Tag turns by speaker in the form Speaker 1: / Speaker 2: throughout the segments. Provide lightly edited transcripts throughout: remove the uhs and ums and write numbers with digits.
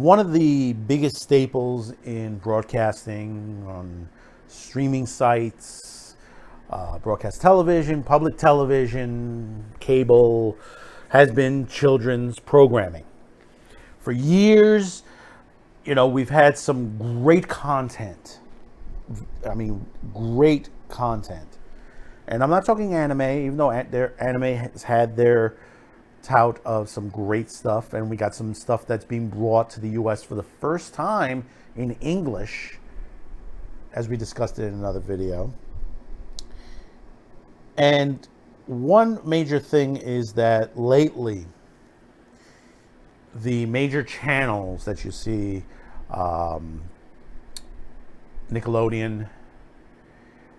Speaker 1: one of the biggest staples in broadcasting on streaming sites, broadcast television, public television, cable, has been children's programming. For years, we've had some great content. I mean, great content. And I'm not talking anime, even though anime has had their tout of some great stuff. And we got some stuff that's being brought to the U.S. for the first time in English, as we discussed it in another video. And one major thing is that lately, the major channels that you see, Nickelodeon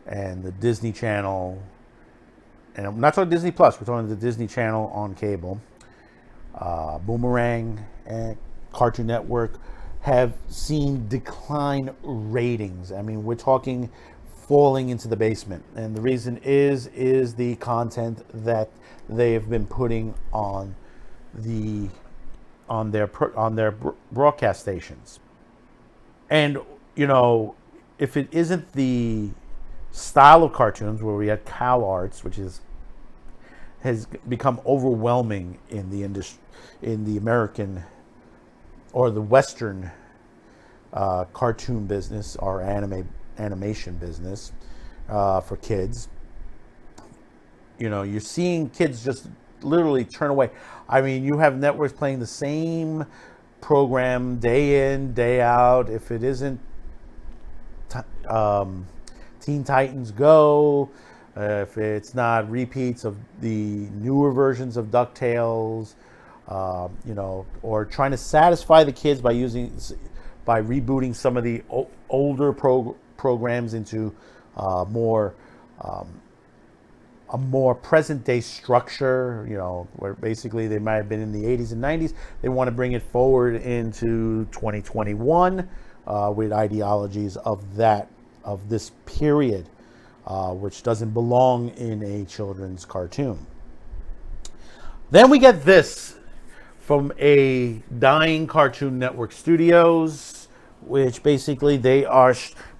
Speaker 1: and the Disney Channel, and I'm not talking Disney Plus, we're talking the Disney Channel on cable, Boomerang and Cartoon Network, have seen decline ratings. I mean, we're talking falling into the basement, and the reason is the content that they have been putting on their broadcast stations. And if it isn't the style of cartoons where we had cow arts, which has become overwhelming in the industry, in the American or the Western cartoon business or animation business for kids. You're seeing kids just literally turn away. I mean, you have networks playing the same program day in, day out. If it isn't Teen Titans Go, if it's not repeats of the newer versions of DuckTales, or trying to satisfy the kids by rebooting some of the older programs into a more present day structure, where basically they might have been in the 80s and 90s. They want to bring it forward into 2021 with ideologies of this period, which doesn't belong in a children's cartoon. Then we get this from a dying Cartoon Network Studios, which basically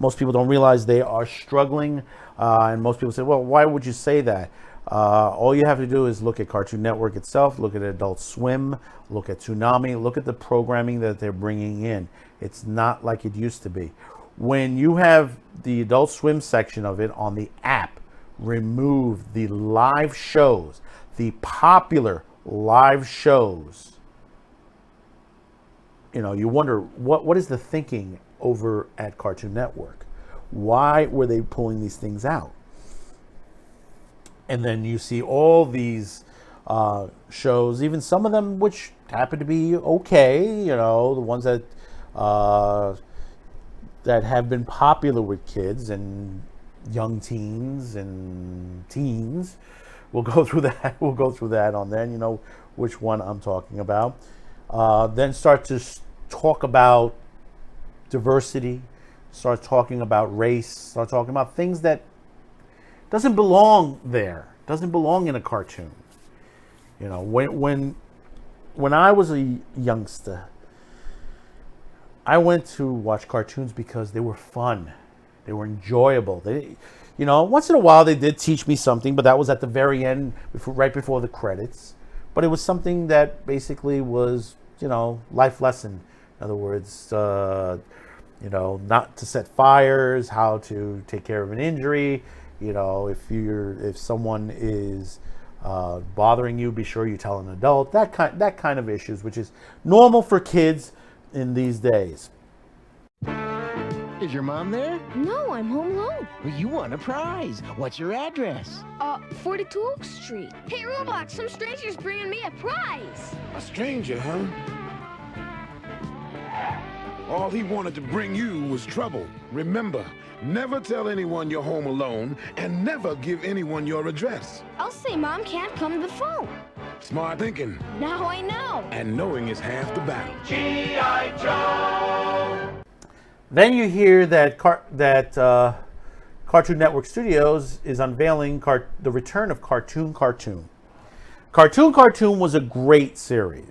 Speaker 1: most people don't realize they are struggling. And most people say, well, why would you say that? All you have to do is look at Cartoon Network itself, look at Adult Swim, look at Toonami, look at the programming that they're bringing in. It's not like it used to be. When you have the Adult Swim section of it on the app, remove the live shows, the popular live shows, you wonder what is the thinking over at Cartoon Network? Why were they pulling these things out? And then you see all these shows, even some of them which happen to be okay, the ones that have been popular with kids and young teens and teens. We'll go through that. We'll go through that on there. Which one I'm talking about. Then start to talk about diversity. Start talking about race. Start talking about things that doesn't belong there. Doesn't belong in a cartoon. When I was a youngster, I went to watch cartoons because they were fun. They were enjoyable. Once in a while they did teach me something, but that was at the very end, right before the credits. But it was something that basically was, life lesson. In other words, not to set fires, how to take care of an injury. If someone is bothering you, be sure you tell an adult. That kind of issues, which is normal for kids in these days.
Speaker 2: Is your mom there?
Speaker 3: No, I'm home alone.
Speaker 2: Well, you won a prize. What's your address?
Speaker 3: 42 Oak Street. Hey, Roblox, some stranger's bringing me a prize.
Speaker 4: A stranger, huh? All he wanted to bring you was trouble. Remember, never tell anyone you're home alone, and never give anyone your address.
Speaker 3: I'll say Mom can't come to the phone.
Speaker 4: Smart thinking.
Speaker 3: Now I know.
Speaker 4: And knowing is half the battle.
Speaker 5: G.I. Joe!
Speaker 1: Then you hear that Cartoon Network Studios is unveiling the return of Cartoon. Cartoon was a great series.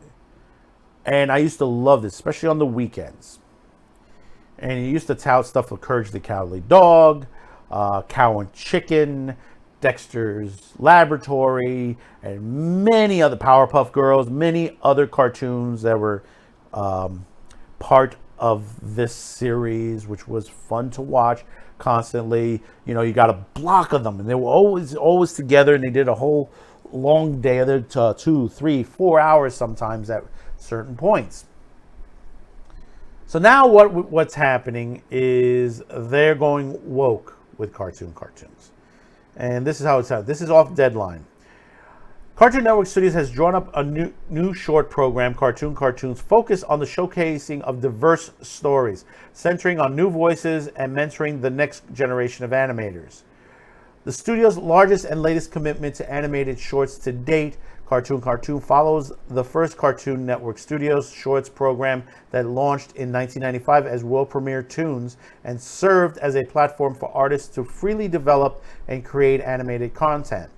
Speaker 1: And I used to love this, especially on the weekends. And he used to tout stuff like Courage the Cowardly Dog, Cow and Chicken, Dexter's Laboratory, and many other Powerpuff Girls, many other cartoons that were part of this series, which was fun to watch constantly. You know, you got a block of them, and they were always together, and they did a whole long day of it, 2, 3, 4 hours sometimes at certain points. So now what's happening is they're going woke with cartoons. And this is how it's out. This is off Deadline. Cartoon Network Studios has drawn up a new short program, Cartoons, focused on the showcasing of diverse stories, centering on new voices and mentoring the next generation of animators. The studio's largest and latest commitment to animated shorts to date, Cartoon follows the first Cartoon Network Studios shorts program that launched in 1995 as world premiere Toons and served as a platform for artists to freely develop and create animated content.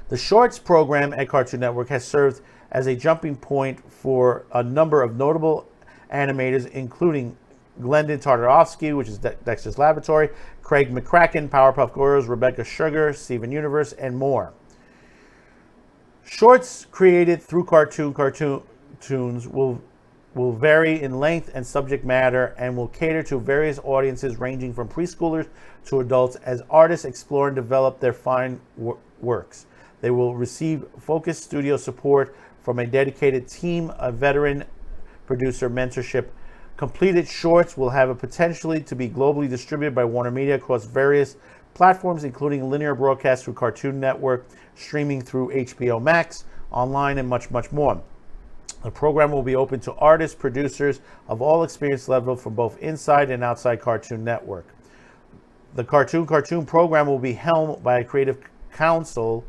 Speaker 1: The shorts program at Cartoon Network has served as a jumping point for a number of notable animators, including Glendon Tartarovsky, which is Dexter's Laboratory, Craig McCracken, Powerpuff Girls, Rebecca Sugar, Steven Universe, and more. Shorts created through Cartoons will vary in length and subject matter and will cater to various audiences ranging from preschoolers to adults as artists explore and develop their fine works. They will receive focused studio support from a dedicated team of veteran producer mentorship. Completed shorts will have a potentially to be globally distributed by Warner Media across various platforms, including linear broadcast through Cartoon Network, streaming through HBO Max, online, and much, much more. The program will be open to artists, producers of all experience level from both inside and outside Cartoon Network. The Cartoon program will be helmed by a creative council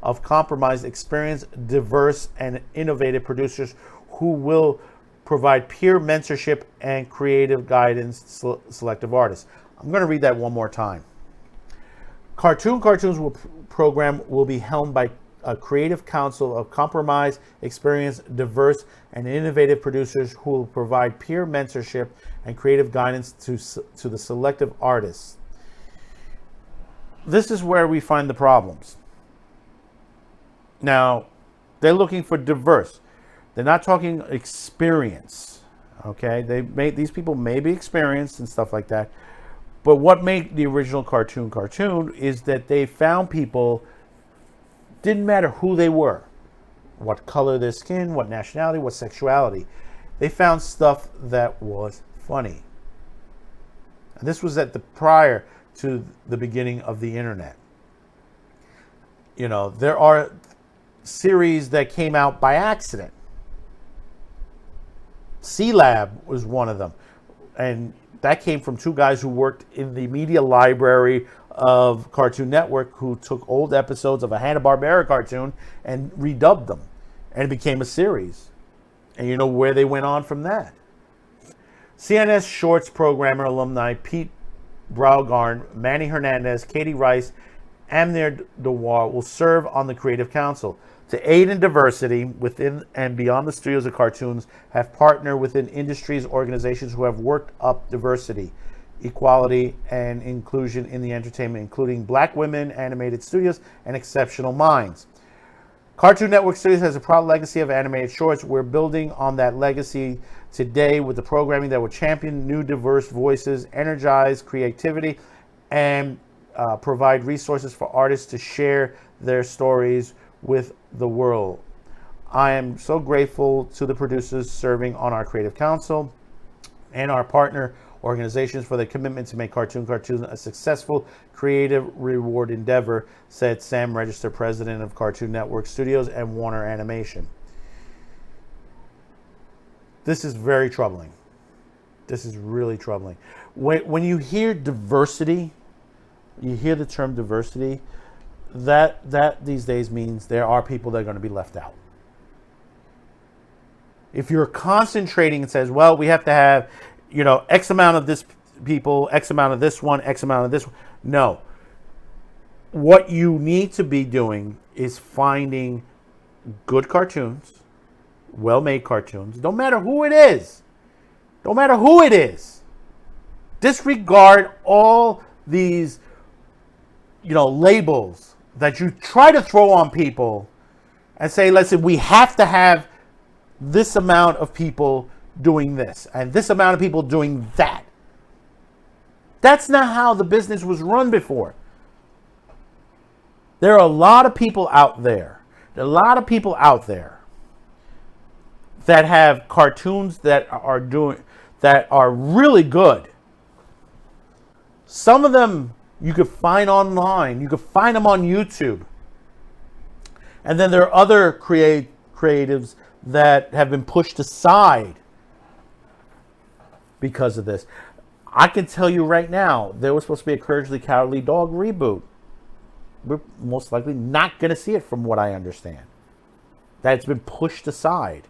Speaker 1: of compromised, experienced, diverse, and innovative producers who will provide peer mentorship and creative guidance to selective artists. I'm going to read that one more time. Cartoons program will be helmed by a creative council of compromised, experienced, diverse, and innovative producers who will provide peer mentorship and creative guidance to the selective artists. This is where we find the problems. Now, they're looking for diverse. They're not talking experience, okay? These people may be experienced and stuff like that, but what made the original cartoon is that they found people, didn't matter who they were, what color their skin, what nationality, what sexuality. They found stuff that was funny. And this was prior to the beginning of the internet. You know, there are series that came out by accident. C-Lab was one of them. And that came from two guys who worked in the media library of Cartoon Network who took old episodes of a Hanna-Barbera cartoon and redubbed them. And it became a series. And you know where they went on from that. CNS Shorts programmer alumni Pete Braugarn, Manny Hernandez, Katie Rice, Amner Dewar will serve on the Creative Council. To aid in diversity within and beyond the studios of cartoons, have partnered within industries, organizations who have worked up diversity, equality, and inclusion in the entertainment, including Black Women Animated Studios and Exceptional Minds. Cartoon Network Studios has a proud legacy of animated shorts. We're building on that legacy today with the programming that will champion new diverse voices, energize creativity, and provide resources for artists to share their stories with the world. I am so grateful to the producers serving on our Creative Council and our partner organizations for their commitment to make Cartoons a successful creative reward endeavor, said Sam Register, president of Cartoon Network Studios and Warner Animation. This is very troubling. This is really troubling. When you hear diversity, you hear the term diversity, that these days means there are people that are going to be left out. If you're concentrating and says, well, we have to have, X amount of this people, X amount of this one, X amount of this one. No. What you need to be doing is finding good cartoons well-made cartoons. Don't matter who it is. Don't matter who it is. Disregard all these, labels that you try to throw on people and say, listen, we have to have this amount of people doing this and this amount of people doing that. That's not how the business was run before. There are a lot of people out there. There are a lot of people out there that have cartoons that are really good. Some of them you could find online. You could find them on YouTube. And then there are other creatives that have been pushed aside because of this. I can tell you right now, there was supposed to be a Courage the Cowardly Dog reboot. We're most likely not going to see it from what I understand. That it's been pushed aside.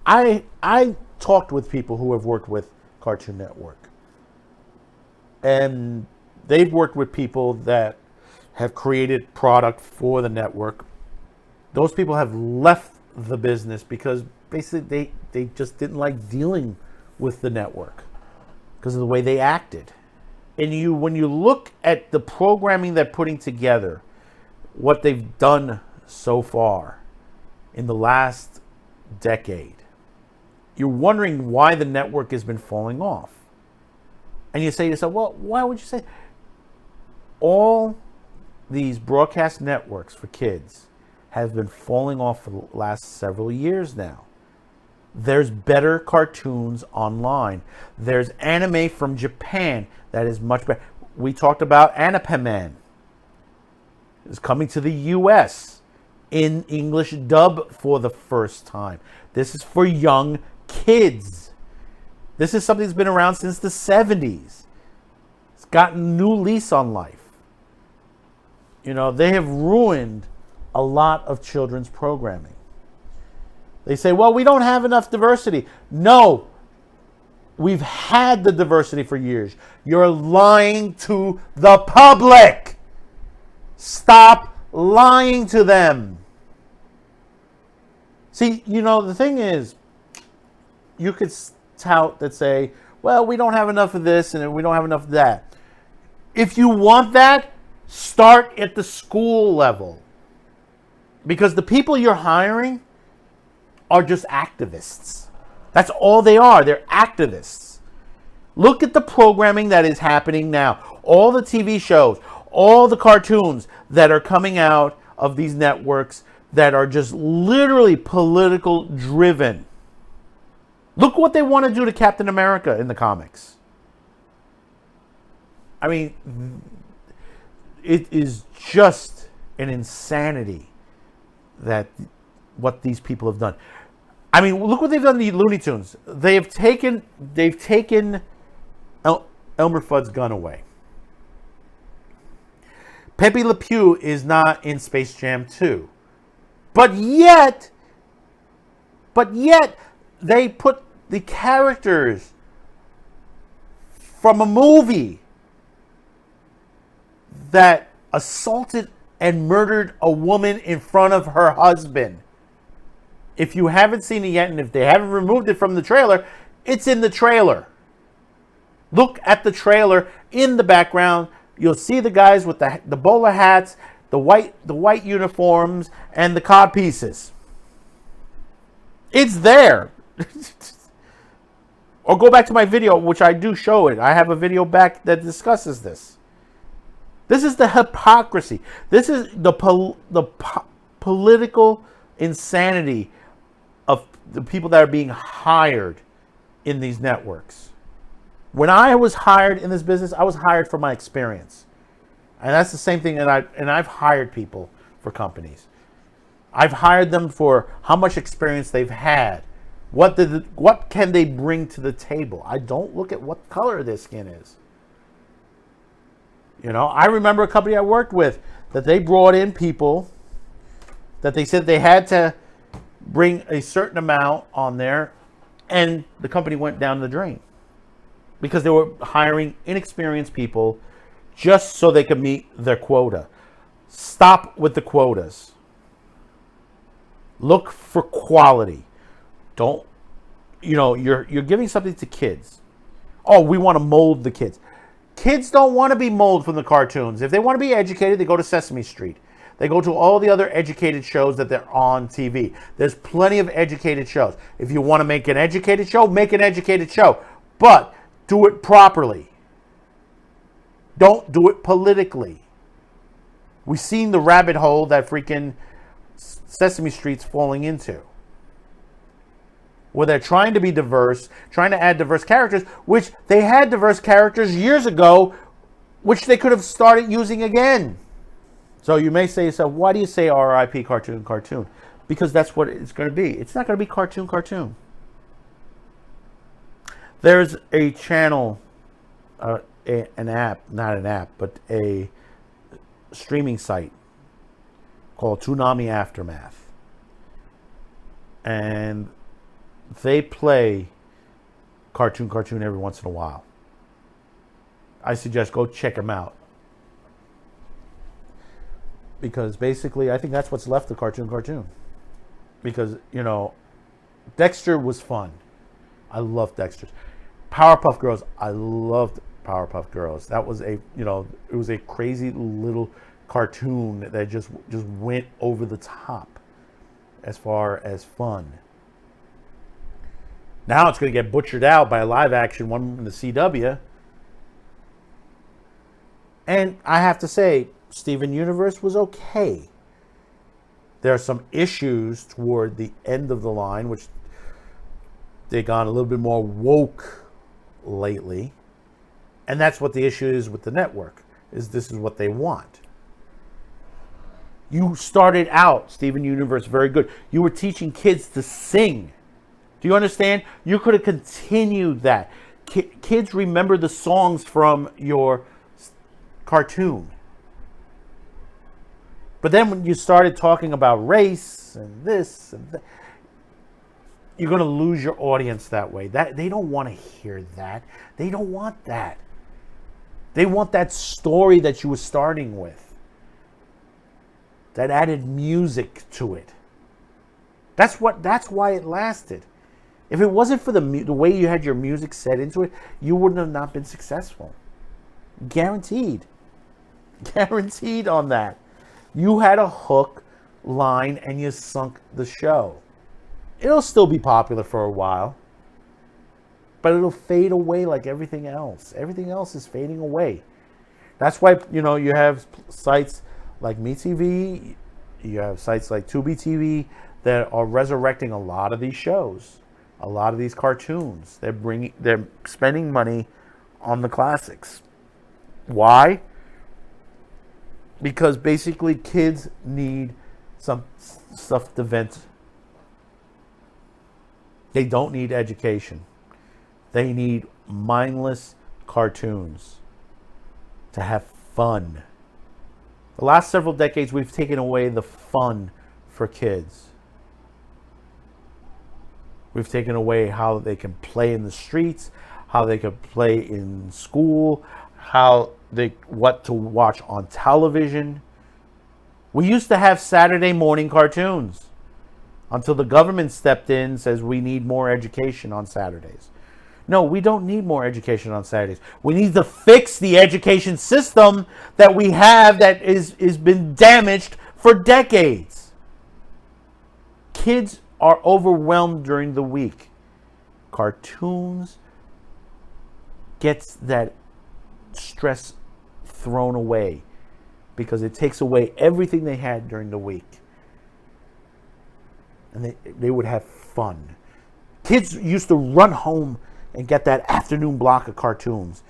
Speaker 1: I talked with people who have worked with Cartoon Network. And they've worked with people that have created product for the network. Those people have left the business because basically they just didn't like dealing with the network because of the way they acted. And when you look at the programming they're putting together, what they've done so far in the last decade, you're wondering why the network has been falling off. And you say to yourself, well, why would you say? All these broadcast networks for kids have been falling off for the last several years now. There's better cartoons online. There's anime from Japan that is much better. We talked about Animeman. It's coming to the U.S. in English dub for the first time. This is for young kids. This is something that's been around since the 70s. It's gotten new lease on life. They have ruined a lot of children's programming. They say, well, we don't have enough diversity. No, we've had the diversity for years. You're lying to the public. Stop lying to them. See, the thing is, you could tout that say, well, we don't have enough of this and we don't have enough of that. If you want that, start at the school level. Because the people you're hiring are just activists. That's all they are. They're activists. Look at the programming that is happening now. All the TV shows, all the cartoons that are coming out of these networks that are just literally political driven. Look what they want to do to Captain America in the comics. I mean, it is just an insanity that what these people have done. I mean, look what they've done to the Looney Tunes. They've taken Elmer Fudd's gun away. Pepe Le Pew is not in Space Jam 2. But yet they put the characters from a movie that assaulted and murdered a woman in front of her husband. If you haven't seen it yet, and if they haven't removed it from the trailer, it's in the trailer. Look at the trailer in the background. You'll see the guys with the bowler hats, the white uniforms, and the cod pieces. It's there. Or go back to my video, which I do show it. I have a video back that discusses this. This is the hypocrisy. This is the political insanity of the people that are being hired in these networks. When I was hired in this business, I was hired for my experience. And that's the same thing, and I've hired people for companies. I've hired them for how much experience they've had. What can they bring to the table? I don't look at what color their skin is. I remember a company I worked with that they brought in people that they said they had to bring a certain amount on there, and the company went down the drain because they were hiring inexperienced people just so they could meet their quota. Stop with the quotas. Look for quality. Don't, you're giving something to kids. Oh, we want to mold the kids. Kids don't want to be molded from the cartoons. If they want to be educated, they go to Sesame Street. They go to all the other educated shows that they're on TV. There's plenty of educated shows. If you want to make an educated show, make an educated show. But do it properly. Don't do it politically. We've seen the rabbit hole that freaking Sesame Street's falling into, where they're trying to be diverse, trying to add diverse characters, which they had diverse characters years ago, which they could have started using again. So you may say to yourself, why do you say RIP cartoon? Because that's what it's going to be. It's not going to be cartoon. There's a channel, an app, not an app, but a streaming site called Toonami Aftermath. And they play cartoon every once in a while. I suggest go check them out. Because basically, I think that's what's left of cartoon. Because, Dexter was fun. I loved Dexter. Powerpuff Girls, I loved Powerpuff Girls. That was it was a crazy little cartoon that just went over the top as far as fun. Now it's going to get butchered out by a live action one in the CW. And I have to say, Steven Universe was okay. There are some issues toward the end of the line, which they've gone a little bit more woke lately. And that's what the issue is with the network, is this is what they want. You started out, Steven Universe, very good. You were teaching kids to sing. Do you understand? You could have continued that. Kids remember the songs from your cartoon. But then when you started talking about race and this and that, you're going to lose your audience that way. That they don't want to hear that. They don't want that. They want that story that you were starting with, that added music to it. That's why it lasted. If it wasn't for the way you had your music set into it, you wouldn't have not been successful. Guaranteed on that. You had a hook line and you sunk the show. It'll still be popular for a while, but it'll fade away like everything else. Everything else is fading away. That's why, you have sites like MeTV, you have sites like Tubi TV that are resurrecting a lot of these shows, a lot of these cartoons. They're spending money on the classics. Why? Because basically kids need some stuff to vent. They don't need education. They need mindless cartoons to have fun. The last several decades, we've taken away the fun for kids. We've taken away how they can play in the streets, how they can play in school, what to watch on television. We used to have Saturday morning cartoons until the government stepped in and says we need more education on Saturdays. No, we don't need more education on Saturdays. We need to fix the education system that we have that is been damaged for decades. Kids are overwhelmed during the week. Cartoons gets that stress thrown away because it takes away everything they had during the week. And they would have fun. Kids used to run home and get that afternoon block of cartoons.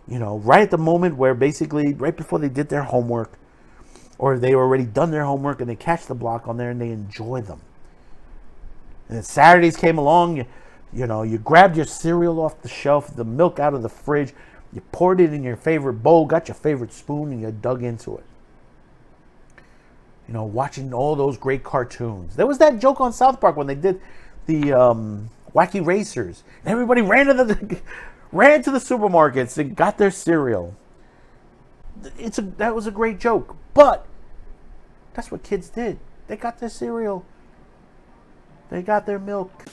Speaker 1: Right at the moment where basically right before they did their homework, or they already done their homework, and they catch the block on there and they enjoy them. And then Saturdays came along, you grabbed your cereal off the shelf, the milk out of the fridge, you poured it in your favorite bowl, got your favorite spoon, and you dug into it. Watching all those great cartoons. There was that joke on South Park when they did the Wacky Racers. Everybody ran to the supermarkets and got their cereal. That was a great joke. But that's what kids did. They got their cereal. They got their milk.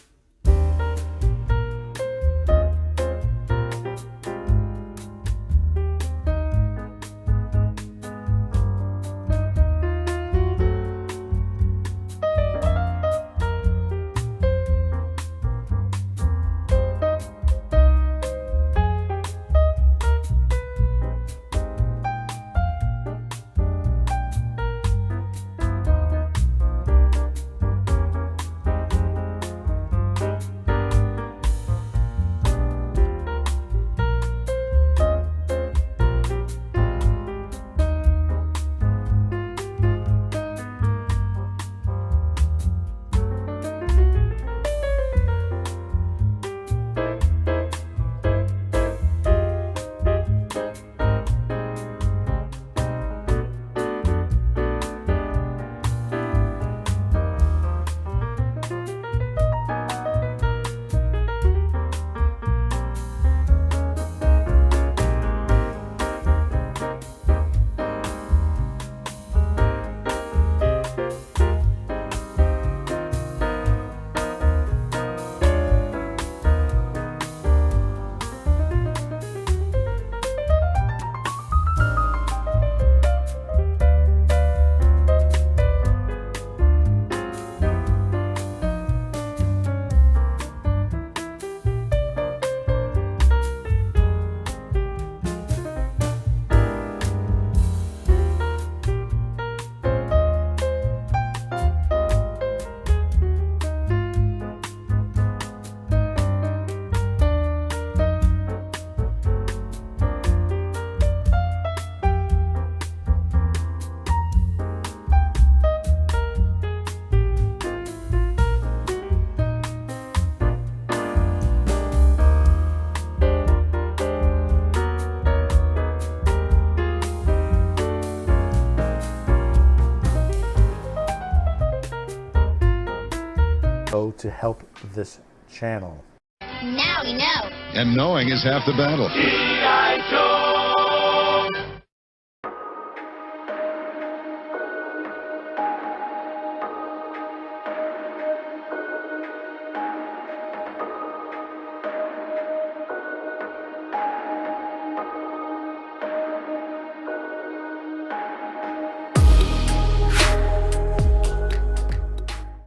Speaker 1: help this channel.
Speaker 3: Now we know.
Speaker 6: And knowing is half the battle.